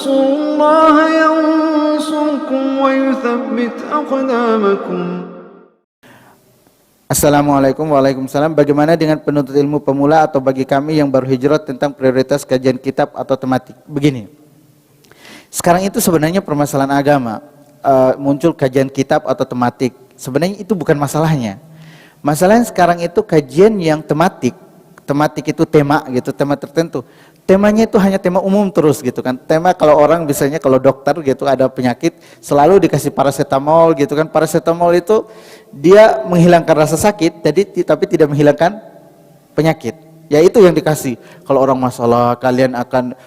تنصروا الله ينصركم ويثبت أقدامكم. Assalamualaikum. Waalaikumsalam. Bagaimana dengan penuntut ilmu pemula atau bagi kami yang baru hijrah tentang prioritas kajian kitab atau tematik? Begini, sekarang itu sebenarnya permasalahan agama, muncul kajian kitab atau tematik. Sebenarnya itu bukan masalahnya. Masalahnya sekarang itu kajian yang tematik. Tematik itu tema gitu, tema tertentu. Temanya itu hanya tema umum terus gitu kan. Tema kalau orang biasanya kalau dokter gitu ada penyakit selalu dikasih paracetamol gitu kan. Paracetamol itu dia menghilangkan rasa sakit, tapi tidak menghilangkan penyakit. Ya itu yang dikasih. Kalau orang masalah kalian akan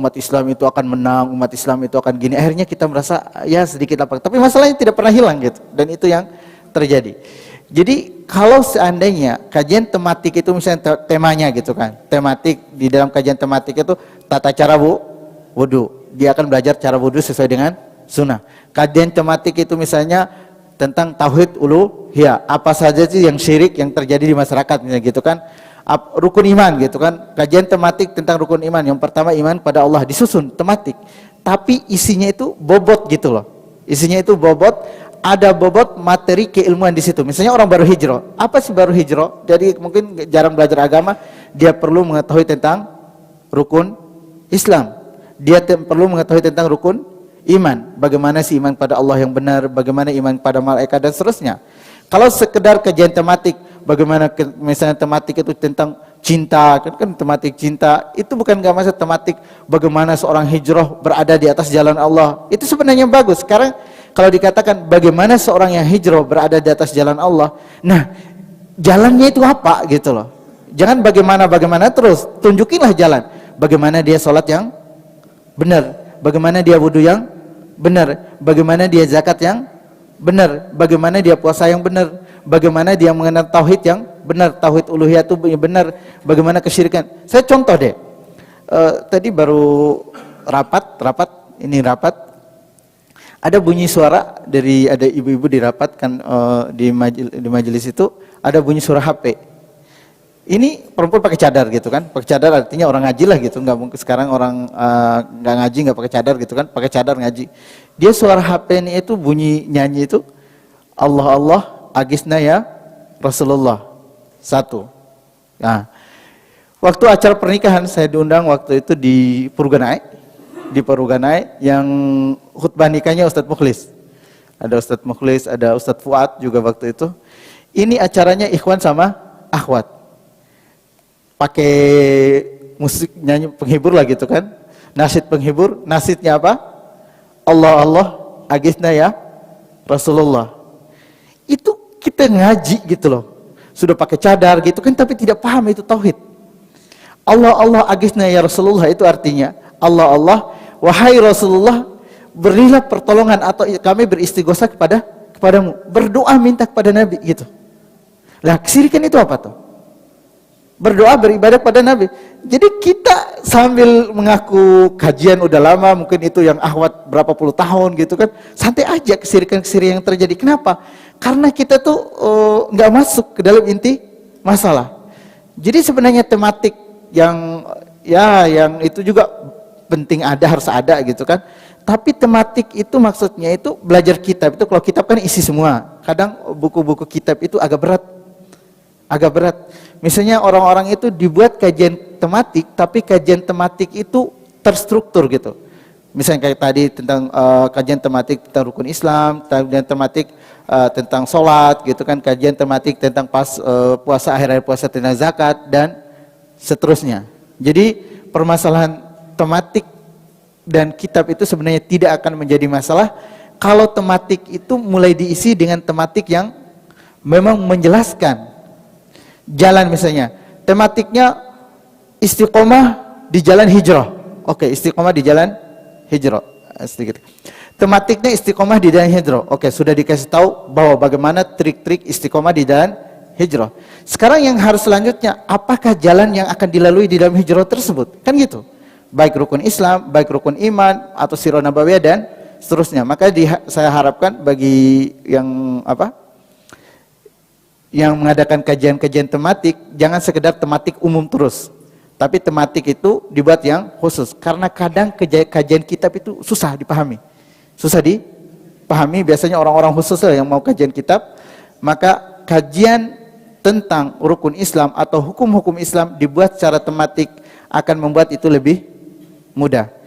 umat Islam itu akan menang, umat Islam itu akan gini. Akhirnya kita merasa ya sedikit apa. Tapi masalahnya tidak pernah hilang gitu. Dan itu yang terjadi. Jadi kalau seandainya kajian tematik itu misalnya temanya gitu kan, tematik di dalam kajian tematik itu tata cara wudu, dia akan belajar cara wudu sesuai dengan sunnah. Kajian tematik itu misalnya tentang tauhid uluhiyah, apa saja sih yang syirik yang terjadi di masyarakat misalnya gitu kan, rukun iman gitu kan, kajian tematik tentang rukun iman. Yang pertama iman pada Allah, disusun tematik, tapi isinya itu bobot gitu loh, isinya itu bobot. Ada bobot materi keilmuan di situ. Misalnya orang baru hijrah, apa sih baru hijrah? Jadi mungkin jarang belajar agama, dia perlu mengetahui tentang rukun Islam. Dia perlu mengetahui tentang rukun iman. Bagaimana sih iman pada Allah yang benar, bagaimana iman pada malaikat dan seterusnya. Kalau sekedar kajian tematik, bagaimana misalnya tematik itu tentang cinta, kan tematik cinta, itu bukan gak masalah tematik bagaimana seorang hijrah berada di atas jalan Allah. Itu sebenarnya bagus. Sekarang kalau dikatakan bagaimana seorang yang hijrah berada di atas jalan Allah, nah jalannya itu apa gitu loh. Jangan bagaimana terus, tunjukinlah jalan. Bagaimana dia sholat yang benar, bagaimana dia wudhu yang benar, bagaimana dia zakat yang benar, bagaimana dia puasa yang benar, bagaimana dia mengenal tauhid yang benar, tauhid uluhiyah itu benar, bagaimana kesyirikan. Saya contoh deh, tadi baru rapat, ada bunyi suara dari ada ibu-ibu di rapat kan, di majelis itu ada bunyi suara HP. Ini perempuan pakai cadar gitu kan, pakai cadar artinya orang ngaji lah gitu, nggak mungkin sekarang orang nggak ngaji nggak pakai cadar gitu kan, pakai cadar ngaji. Dia suara HP ini itu bunyi nyanyi itu Allah Allah agisna ya Rasulullah satu. Nah, waktu acara pernikahan saya diundang waktu itu di Purganai yang khutbah nikahnya Ustadz Mukhlis. Ada Ustadz Mukhlis, ada Ustadz Fuad juga waktu itu. Ini acaranya ikhwan sama akhwat. Pakai musik nyanyi penghibur lah gitu kan. Nasyid penghibur, nasyidnya apa? Allah Allah agisna ya Rasulullah. Itu kita ngaji gitu loh. Sudah pakai cadar gitu kan tapi tidak paham itu tauhid. Allah Allah agisna ya Rasulullah itu artinya Allah Allah wahai Rasulullah berilah pertolongan atau kami beristighosah kepadamu, berdoa minta kepada Nabi gitu. Lah kesyirikan itu apa tuh? Berdoa beribadah pada Nabi. Jadi kita sambil mengaku kajian udah lama, mungkin itu yang ahwat berapa puluh tahun gitu kan, santai aja kesirikan-kesirikan yang terjadi. Kenapa? Karena kita tuh nggak masuk ke dalam inti masalah. Jadi sebenarnya tematik yang itu juga penting ada, harus ada gitu kan. Tapi tematik itu maksudnya itu belajar kitab itu, kalau kitab kan isi semua. Kadang buku-buku kitab itu agak berat. Misalnya orang-orang itu dibuat kajian tematik, tapi kajian tematik itu terstruktur gitu. Misalnya kayak tadi tentang kajian tematik tentang rukun Islam, kajian tematik tentang sholat gitu kan, kajian tematik tentang puasa akhir puasa tentang zakat dan seterusnya. Jadi permasalahan tematik dan kitab itu sebenarnya tidak akan menjadi masalah kalau tematik itu mulai diisi dengan tematik yang memang menjelaskan jalan. Misalnya tematiknya istiqomah di jalan hijrah. Oke, istiqomah di jalan hijrah. Sedikit. Tematiknya istiqomah di jalan hijrah. Oke, sudah dikasih tahu bahwa bagaimana trik-trik istiqomah di jalan hijrah. Sekarang yang harus selanjutnya, apakah jalan yang akan dilalui di dalam hijrah tersebut? Kan gitu. Baik rukun Islam, baik rukun iman atau sirah nabawiyah dan seterusnya. Maka saya harapkan bagi yang mengadakan kajian-kajian tematik, jangan sekedar tematik umum terus. Tapi tematik itu dibuat yang khusus karena kadang kajian kitab itu susah dipahami. Susah dipahami, biasanya orang-orang khusus yang mau kajian kitab, maka kajian tentang rukun Islam atau hukum-hukum Islam dibuat secara tematik akan membuat itu lebih mudah.